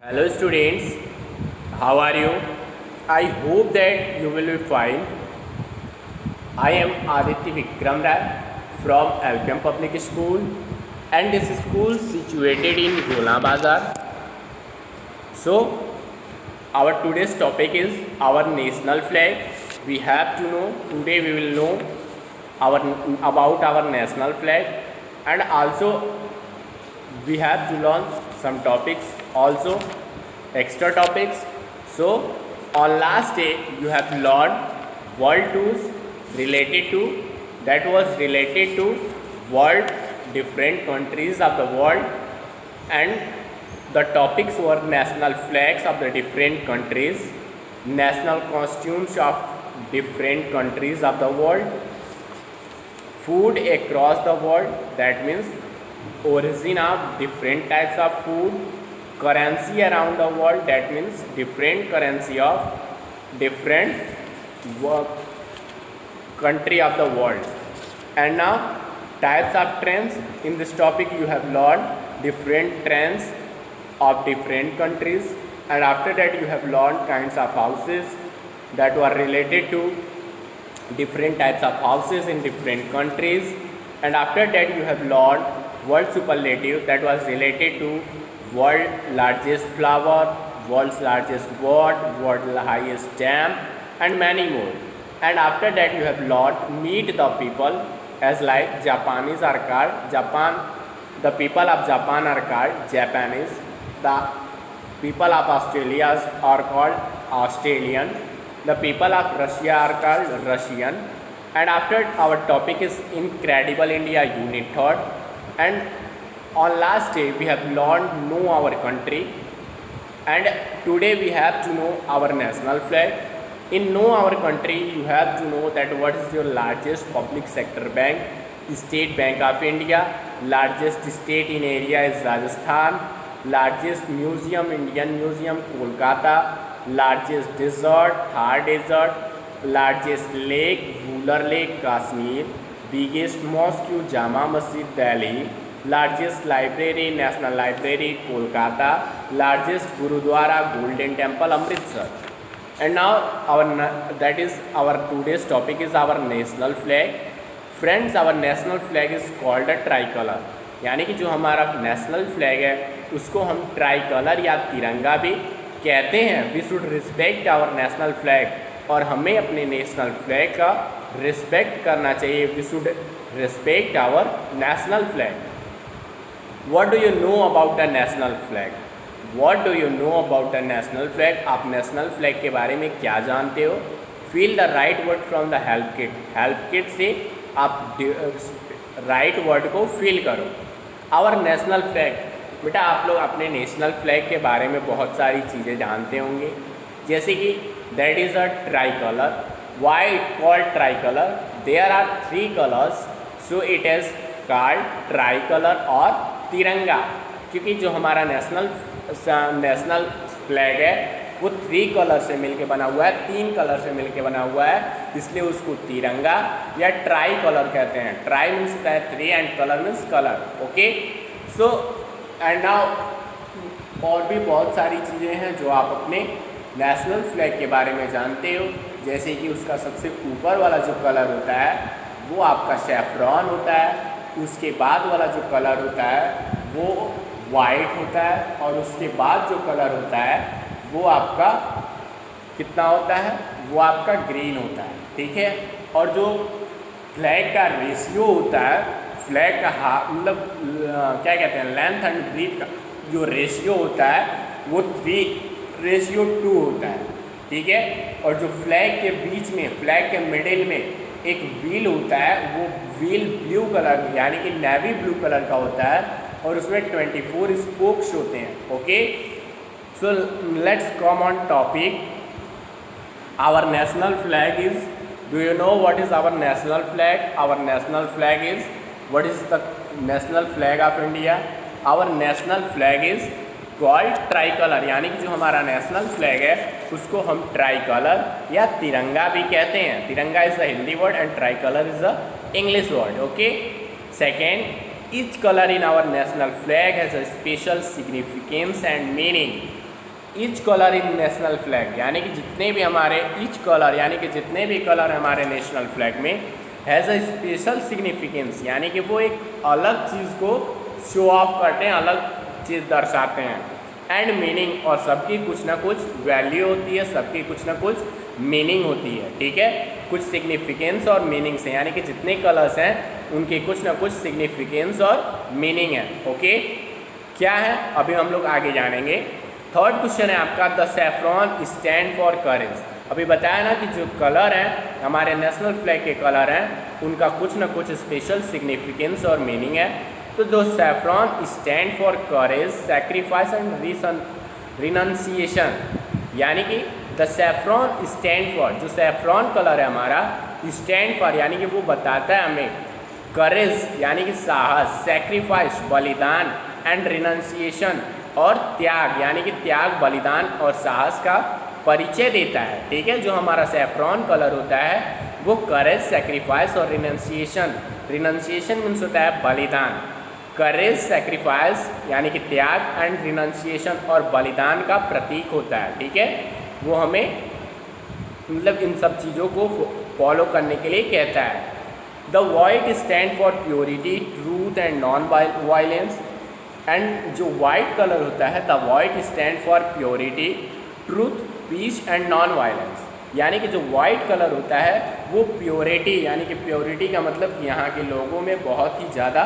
Hello students, how are you? I hope that you will be fine. I am Aditya Vikram Rai from LPM Public School and this school situated in Gola Bazar. So, our today's topic is our national flag. We have to know, today we will know about our national flag, and also we have to learn some topics also, extra topics. So on last day you have learned world tours related to, that was related to world, different countries of the world, and the topics were national flags of the different countries, national costumes of different countries of the world, food across the world, that means origin of different types of food, currency around the world, that means different currency of different country of the world. And now types of trains. In this topic you have learned different trains of different countries, and after that you have learned kinds of houses that were related to different types of houses in different countries, and after that you have learned world superlative, that was related to world largest flower, world's largest bird, world highest dam, and many more. And after that you have learned meet the people, as like Japanese are called Japan, the people of Japan are called Japanese, the people of Australia are called Australian, the people of Russia are called Russian. And after, our topic is Incredible India Unit 3rd, and on last day we have learned know our country, and today we have to know our national flag. In know our country you have to know that what is your largest public sector bank, State Bank of India, largest state in area is Rajasthan, largest museum Indian Museum Kolkata, largest desert Thar Desert, largest lake Vular Lake Kashmir, biggest mosque Jama Masjid Delhi, largest library National Library Kolkata, largest Gurudwara Golden Temple Amritsar. And now that is our today's topic is our national flag. Friends, our national flag is called a tricolor, यानी कि जो हमारा national flag है उसको हम tricolour या तिरंगा भी कहते हैं. We should respect our national flag, और हमें अपने नेशनल फ्लैग का रिस्पेक्ट करना चाहिए. We should respect our national flag. What do you know about the national flag? What do you know about the national flag? आप national flag के बारे में क्या जानते हो? Feel the right word from the help kit. Help kit से आप right word को फील करो. Our national flag. बेटा आप लोग अपने नेशनल फ्लैग के बारे में बहुत सारी चीज़ें जानते होंगे, जैसे कि that is a tricolour. Why it called tricolour? There are 3 colours, so it is called tricolour और तिरंगा. क्योंकि जो हमारा नेशनल फ्लैग है वो 3 कलर से मिलके बना हुआ है, 3 कलर से मिलके बना हुआ है, इसलिए उसको तिरंगा या ट्राई कलर कहते हैं. ट्राई मीन्स होता है 3 and colour means colour. Okay, so and now और भी बहुत सारी चीज़ें हैं जो आप अपने नेशनल फ्लैग के बारे में जानते हो, जैसे कि उसका सबसे ऊपर वाला जो कलर होता है वो आपका सैफरॉन होता है, उसके बाद वाला जो कलर होता है वो वाइट होता है, और उसके बाद जो कलर होता है वो आपका कितना होता है, वो आपका ग्रीन होता है. ठीक है, और जो फ्लैग का रेशियो होता है, फ्लैग का मतलब क्या कहते हैं, लेंथ एंड ब्रीथ का जो रेशियो होता है वो 3:2 होता है. ठीक है, और जो फ्लैग के बीच में, फ्लैग के मिडिल में एक व्हील होता है, वो व्हील ब्लू कलर यानी कि नेवी ब्लू कलर का होता है, और उसमें 24 स्पोक्स होते हैं. Okay, so let's come on topic. Our national flag is, do you know what is our national flag? Our national flag is, what is the national flag of India? Our national flag is called tricolour, यानी कि जो हमारा national flag है उसको हम try colour या तिरंगा भी कहते हैं. तिरंगा is the Hindi word and try colour is the English word. Okay, second, each color in our national flag has a special significance and meaning. Each colour in national flag, यानी कि जितने भी हमारे ईच कलर यानी कि जितने भी colour हमारे नेशनल फ्लैग में हैज़ अ स्पेशल सिग्निफिकेंस, यानी कि वो एक अलग चीज़ को शो ऑफ करते हैं, अलग चीज़ दर्शाते हैं। एंड मीनिंग, और सबकी कुछ ना कुछ वैल्यू होती है, सबकी कुछ ना कुछ मीनिंग होती है, ठीक है। कुछ सिग्निफिकेंस और मीनिंग से, यानी कि जितने कलर्स हैं उनके कुछ ना कुछ सिग्निफिकेंस और मीनिंग है। ओके, क्या है अभी हम लोग आगे जानेंगे। थर्ड क्वेश्चन है आपका, द सैफ्रॉन स्टैंड फॉर करेज। अभी बताया ना कि जो कलर हैं हमारे नेशनल फ्लैग के कलर हैं उनका कुछ ना कुछ स्पेशल सिग्निफिकेंस और मीनिंग है। तो जो saffron stand for courage, sacrifice and renunciation, यानी कि द सैफ्रॉन स्टैंड फॉर, जो सैफ्रॉन कलर है हमारा स्टैंड फॉर, यानी कि वो बताता है हमें करेज यानी कि साहस, सैक्रिफाइस बलिदान, एंड रिनंसिएशन और त्याग, यानी कि त्याग, बलिदान और साहस का परिचय देता है, ठीक है। जो हमारा सैफ्रॉन कलर होता है वो करेज, सैक्रिफाइस और रिनंसिएशन, रिनंसिएशन मीन्स होता है बलिदान, करेज, सैक्रिफाइस यानी कि त्याग, एंड रिनंसिएशन और बलिदान का प्रतीक होता है, ठीक है। वो हमें मतलब इन सब चीज़ों को फॉलो करने के लिए कहता है। The white stand for purity, truth and non violence, and जो वाइट कलर होता है the white stand for purity, truth, peace and non violence, यानी कि जो वाइट कलर होता है वो प्योरिटी, यानी कि प्योरिटी का मतलब कि यहाँ के लोगों में बहुत ही ज़्यादा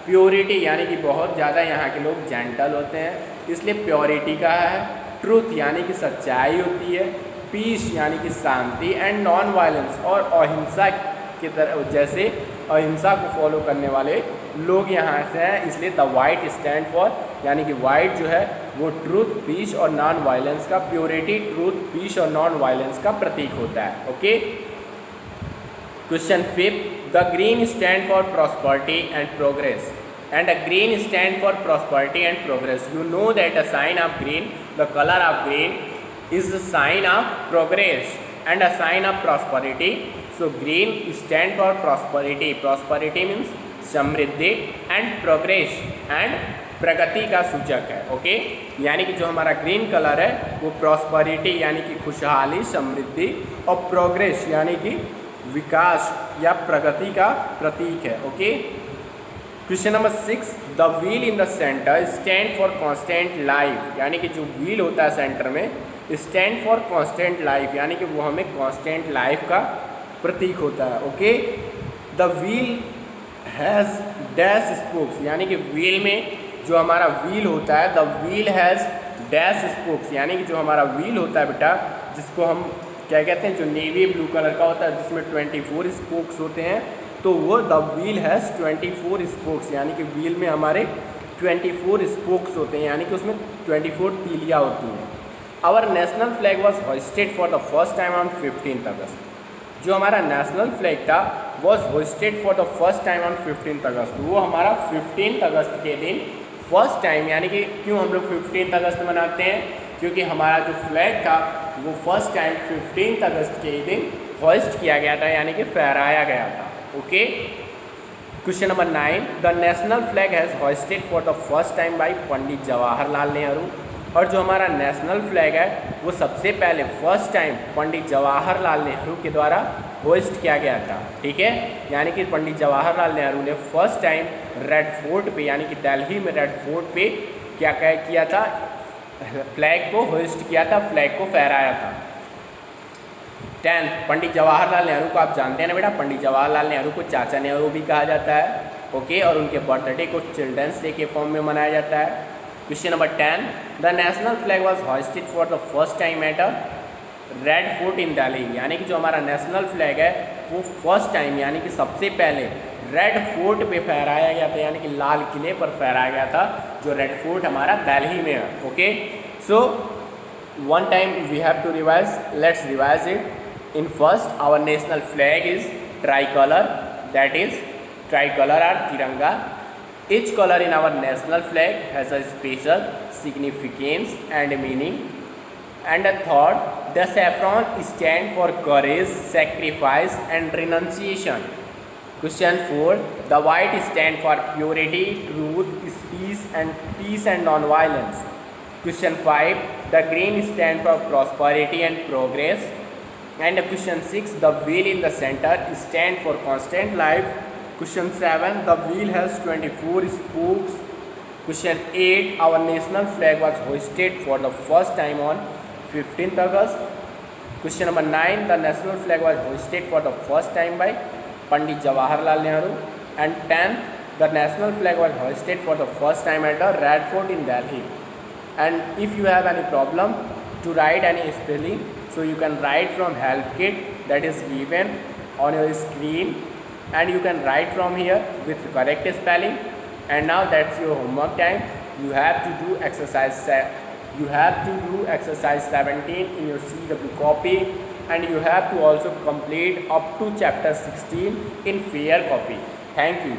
प्योरिटी, यानी कि बहुत ज़्यादा यहाँ के लोग जेंटल होते हैं, इसलिए प्योरिटी का है। ट्रूथ यानी कि सच्चाई होती है, पीस यानी कि शांति, एंड नॉन वायलेंस और अहिंसा की तरह, जैसे अहिंसा को फॉलो करने वाले लोग यहाँ से हैं, इसलिए द वाइट स्टैंड फॉर, यानी कि वाइट जो है वो ट्रूथ, पीस और नॉन वायलेंस का, प्योरिटी, ट्रूथ, पीस और नॉन वायलेंस का प्रतीक होता है। Okay, question 5, the green stand for prosperity and progress, and a green stand for prosperity and progress, you know that a sign of green, the colour of green is the sign of progress and a sign of prosperity. So green stand for prosperity, prosperity means Samriddhi, and progress and प्रगति का सूचक है। Okay, यानी कि जो हमारा green colour है वो prosperity यानी कि खुशहाली, समृद्धि, और प्रोग्रेस यानी कि विकास या प्रगति का प्रतीक है। Okay, question number 6, the wheel in the centre stand for constant life, यानी कि जो व्हील होता है सेंटर में स्टैंड फॉर कांस्टेंट लाइफ, यानी कि वो हमें कांस्टेंट लाइफ का प्रतीक होता है। Okay, the wheel has dash spokes, यानी कि व्हील में जो हमारा व्हील होता है, the wheel has dash spokes, यानी कि जो हमारा व्हील होता है बेटा, जिसको हम क्या कहते हैं, जो नेवी ब्लू कलर का होता है जिसमें 24 स्पोक्स होते हैं, तो वो द व्हील हैज़ 24 स्पोक्स, यानी कि व्हील में हमारे 24 स्पोक्स होते हैं, यानी कि उसमें 24 तीलियाँ होती हैं। Our national flag was hosted for the first time on 15 August, जो हमारा नेशनल फ्लैग था was hosted for the first time on 15 August, वो हमारा 15 अगस्त के दिन फर्स्ट टाइम, यानी कि क्यों हम लोग 15 अगस्त मनाते हैं, क्योंकि हमारा जो फ्लैग था वो फर्स्ट टाइम 15 अगस्त के दिन होस्ट किया गया था, यानी कि फहराया गया था। Okay, question number 9, the national flag has hosted for the first time by Pandit Jawaharlal Nehru, और जो हमारा नेशनल फ्लैग है वो सबसे पहले फर्स्ट टाइम पंडित जवाहरलाल नेहरू के द्वारा होस्ट किया गया था, ठीक है। यानी कि पंडित जवाहरलाल नेहरू ने फर्स्ट टाइम रेड फोर्ट पे, यानी कि दिल्ली में रेड फोर्ट पे क्या किया था, फ्लैग को होस्ट किया था, फ्लैग को फहराया था। 10, पंडित जवाहरलाल नेहरू को आप जानते हैं ना बेटा, पंडित जवाहरलाल नेहरू को चाचा नेहरू भी कहा जाता है। ओके, और उनके बर्थडे को चिल्ड्रंस डे के फॉर्म में मनाया जाता है। Question number 10, the national flag was hosted for the first time at a red fort in Delhi, यानी कि जो हमारा नेशनल फ्लैग है वो फर्स्ट टाइम, यानी कि सबसे पहले रेड फोर्ट पे फहराया गया था, यानी कि लाल किले पर फहराया गया था, जो रेड फोर्ट हमारा दिल्ली में है। Okay, so one time we have to revise, let's revise it. In first, our national flag is tricolor, that is tricolor or tiranga. Each color in our national flag has a special significance and meaning. And a third, the saffron stand for courage, sacrifice and renunciation. Question 4, the white stand for purity, truth, peace and non-violence. Question 5, the green stand for prosperity and progress. And question 6, the wheel in the center stand for constant life. Question 7, the wheel has 24 spokes. Question 8, our national flag was hoisted for the first time on 15th August. Question number 9, the national flag was hoisted for the first time by Pandit Jawaharlal Nehru. And 10th, the national flag was hoisted for the first time at the Red Fort in Delhi. And if you have any problem to write any spelling, so you can write from help kit that is given on your screen, and you can write from here with correct spelling. And now that's your homework time. You have to do exercise 17 in your CW copy, and you have to also complete up to chapter 16 in fair copy. Thank you.